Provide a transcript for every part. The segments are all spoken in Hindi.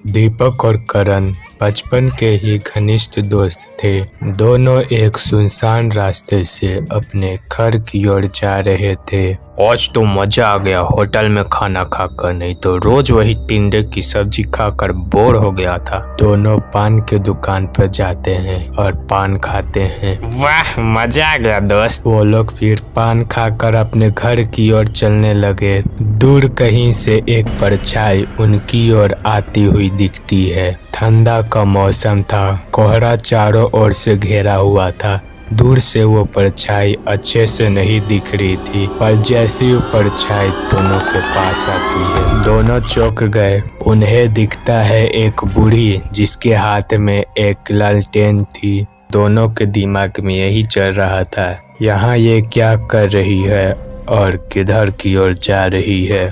दीपक और करण बचपन के ही घनिष्ठ दोस्त थे। दोनों एक सुनसान रास्ते से अपने घर की ओर जा रहे थे। आज तो मजा आ गया होटल में खाना खाकर, नहीं तो रोज वही टिंडे की सब्जी खाकर बोर हो गया था। दोनों पान के दुकान पर जाते हैं और पान खाते हैं। वाह, मजा आ गया दोस्त। वो लोग फिर पान खाकर अपने घर की ओर चलने लगे। दूर कहीं से एक परछाई उनकी ओर आती हुई दिखती है। ठंडा का मौसम था, कोहरा चारों ओर से घेरा हुआ था। दूर से वो परछाई अच्छे से नहीं दिख रही थी, पर जैसी वो परछाई दोनों के पास आती है, दोनों चौंक गए। उन्हें दिखता है एक बूढ़ी जिसके हाथ में एक लालटेन थी। दोनों के दिमाग में यही चल रहा था, यहाँ ये क्या कर रही है और किधर की ओर जा रही है।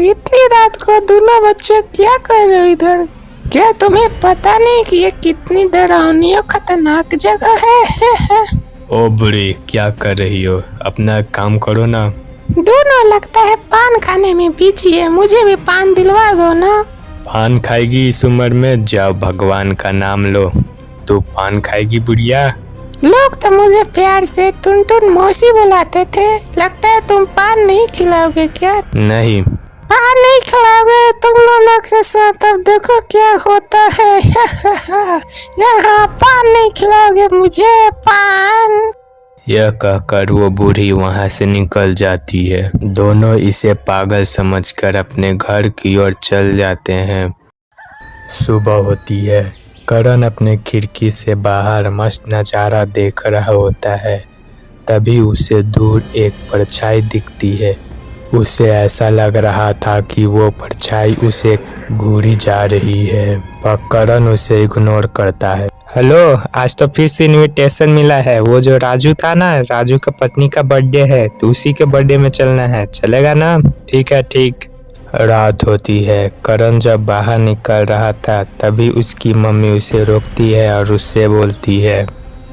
इतनी रात को दोनों बच्चे क्या कर रहे हो इधर? क्या तुम्हें पता नहीं कि ये कितनी डरावनी और खतरनाक जगह है? ओ बुढ़ी, क्या कर रही हो? अपना काम करो ना। दोनों लगता है पान खाने में बिजी है, मुझे भी पान दिलवा दो ना। पान खाएगी इस उम्र में? जाओ भगवान का नाम लो। तू पान खाएगी बुढ़िया? लोग तो मुझे प्यार से टुनटुन मौसी बुलाते थे। लगता है तुम पान नहीं खिलाओगे क्या? नहीं। पान नहीं खिलाओगे तुम लोगों के साथ, अब देखो क्या होता है। यहाँ पान नहीं खिलाओगे मुझे, पान। यह कहकर वो बूढ़ी वहां से निकल जाती है। दोनों इसे पागल समझकर अपने घर की ओर चल जाते हैं। सुबह होती है। करण अपने खिड़की से बाहर मस्त नज़ारा देख रहा होता है। तभी उसे दूर एक परछाई दिखती है। उसे ऐसा लग रहा था कि वो परछाई उसे घूरी जा रही है, पर करण उसे इग्नोर करता है। हेलो, आज तो फिर से इनविटेशन मिला है। वो जो राजू था ना, राजू का पत्नी का बर्थडे है, तो उसी के बर्थडे में चलना है, चलेगा ना? ठीक है, ठीक। रात होती है। करण जब बाहर निकल रहा था तभी उसकी मम्मी उसे रोकती है और उससे बोलती है,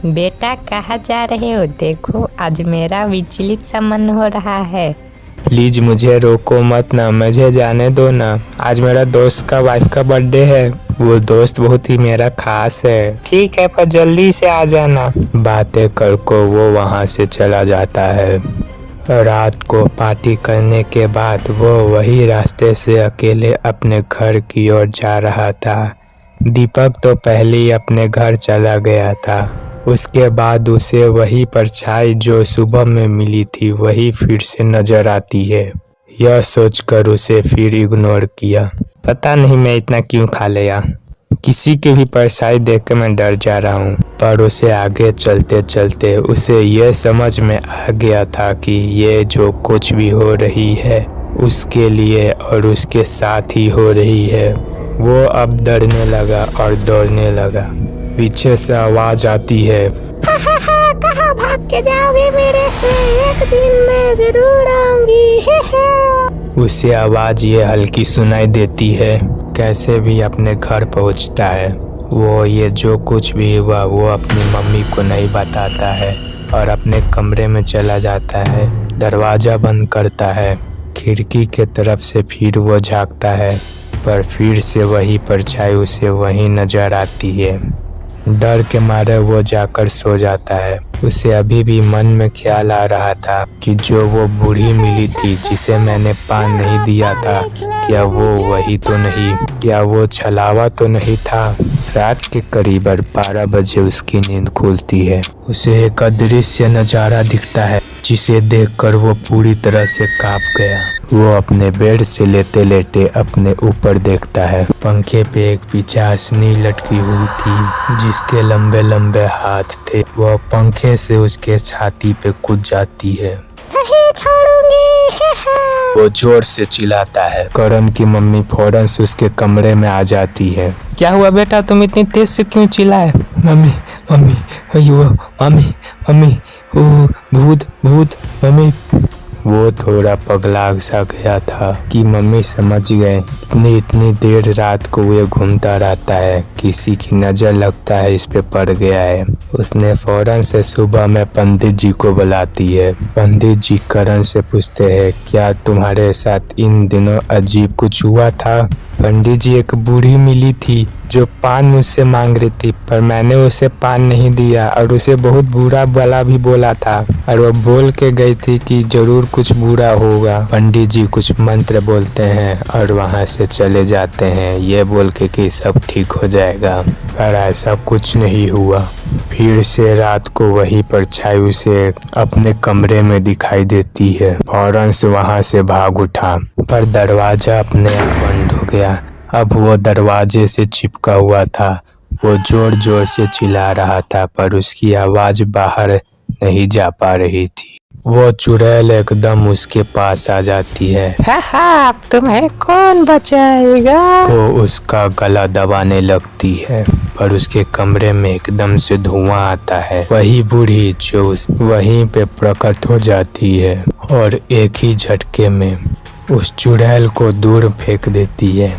बेटा कहाँ जा रहे हो? देखो आज मेरा विचलित सा मन हो रहा है। प्लीज मुझे रोको मत ना, मुझे जाने दो ना। आज मेरा दोस्त का वाइफ का बर्थडे है। वो दोस्त बहुत ही मेरा खास है। ठीक है, पर जल्दी से आ जाना। बातें कर को वो वहां से चला जाता है। रात को पार्टी करने के बाद वो वही रास्ते से अकेले अपने घर की ओर जा रहा था। दीपक तो पहले ही अपने घर चला गया था। उसके बाद उसे वही परछाई जो सुबह में मिली थी वही फिर से नजर आती है। यह सोचकर उसे फिर इग्नोर किया। पता नहीं मैं इतना क्यों खा लिया। किसी की भी परछाई देखकर मैं डर जा रहा हूँ। पर उसे आगे चलते चलते उसे यह समझ में आ गया था कि ये जो कुछ भी हो रही है उसके लिए और उसके साथ ही हो रही है। वो अब डरने लगा और दौड़ने लगा। पीछे से आवाज आती है, कहाँ भाग के जाओगे मेरे से? एक दिन मैं जरूर आऊंगी। उसे आवाज ये हल्की सुनाई देती है। कैसे भी अपने घर पहुंचता है। वो ये जो कुछ भी हुआ वो अपनी मम्मी को नहीं बताता है और अपने कमरे में चला जाता है। दरवाजा बंद करता है। खिड़की के तरफ से फिर वो झांकता है, पर फिर से वही परछाई उसे वहीं नजर आती है। डर के मारे वो जाकर सो जाता है। उसे अभी भी मन में ख्याल आ रहा था कि जो वो बूढ़ी मिली थी जिसे मैंने पान नहीं दिया था, क्या वो वही तो नहीं? क्या वो छलावा तो नहीं था? रात के करीब 12 बजे उसकी नींद खुलती है। उसे एक अदृश्य नजारा दिखता है जिसे देखकर वो पूरी तरह से कांप गया। वो अपने बेड से लेटे लेटे अपने ऊपर देखता है। पंखे पे एक पिचासनी लटकी हुई थी जिसके लंबे लंबे हाथ थे। वो पंखे से उसके छाती पे कूद जाती है। नहीं छोड़ूंगी। वो जोर से चिल्लाता है। करण की मम्मी फौरन से उसके कमरे में आ जाती है। क्या हुआ बेटा, तुम इतनी तेज से क्यों चिल्लाए? मम्मी मम्मी, अयो मम्मी मम्मी, ओ भूत भूत, मम्मी वो थोड़ा पगला सा गया था कि मम्मी समझ गए इतनी देर रात को वो घूमता रहता है, किसी की नजर लगता है इस पे पड़ गया है। उसने फौरन से सुबह में पंडित जी को बुलाती है। पंडित जी करण से पूछते हैं, क्या तुम्हारे साथ इन दिनों अजीब कुछ हुआ था? पंडित जी, एक बूढ़ी मिली थी जो पान मुझसे मांग रही थी, पर मैंने उसे पान नहीं दिया और उसे बहुत बुरा भला भी बोला था, और वो बोल के गई थी कि जरूर कुछ बुरा होगा। पंडित जी कुछ मंत्र बोलते हैं और वहां से चले जाते हैं, ये बोल के कि सब ठीक हो जाएगा, पर ऐसा कुछ नहीं हुआ। फिर से रात को वही परछाई उसे अपने कमरे में दिखाई देती है। फौरन से वहां से भाग उठा, पर दरवाजा अपने आप बंद हो गया। अब वो दरवाजे से चिपका हुआ था। वो जोर जोर से चिल्ला रहा था, पर उसकी आवाज बाहर नहीं जा पा रही थी। वो चुड़ैल एकदम उसके पास आ जाती है। अब तुम्हें कौन बचाएगा? वो उसका गला दबाने लगती है, पर उसके कमरे में एकदम से धुआं आता है। वही बूढ़ी जो वहीं पे प्रकट हो जाती है और एक ही झटके में उस चुड़ैल को दूर फेंक देती है।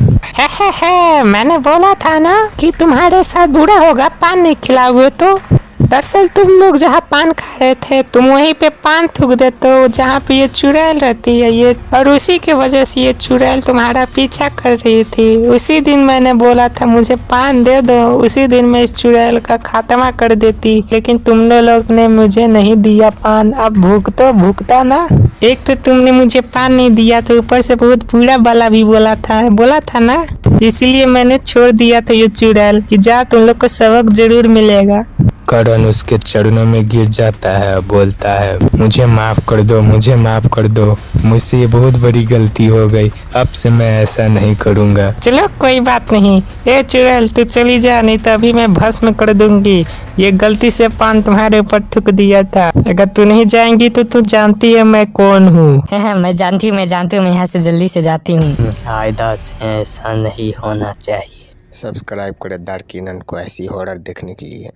मैंने बोला था ना कि तुम्हारे साथ बुरा होगा पान नहीं खिलाओगे तो। दरअसल तुम लोग जहाँ पान खा रहे थे, तुम वहीं पे पान थूक देते हो जहाँ पे ये चुड़ैल रहती है ये, और उसी के वजह से ये चुड़ैल तुम्हारा पीछा कर रही थी। उसी दिन मैंने बोला था मुझे पान दे दो, उसी दिन मैं इस चुड़ैल का खात्मा कर देती, लेकिन तुम लोग ने मुझे नहीं दिया पान। अब भुगता ना। एक तो तुमने मुझे पान नहीं दिया, तो ऊपर से बहुत बुरा भला भी बोला था ना, इसीलिए मैंने छोड़ दिया था ये चुड़ैल कि जा तुम लोग को सबक जरूर मिलेगा। करण उसके चरणों में गिर जाता है और बोलता है, मुझे माफ कर दो, मुझसे ये बहुत बड़ी गलती हो गई, अब से मैं ऐसा नहीं करूँगा। चलो कोई बात नहीं, ये चुड़ैल तू चली जा, नहीं तो अभी मैं भस्म कर दूंगी। ये गलती से पान तुम्हारे ऊपर थूक दिया था, अगर तू नहीं जाएंगी तो तू जानती है मैं कौन हूँ। मैं जानती हूँ, मैं यहाँ से जल्दी से जाती हूँ। आयदा से ऐसा नहीं होना चाहिए। सब्सक्राइब करें दारकीनन को ऐसी हॉरर देखने के लिए।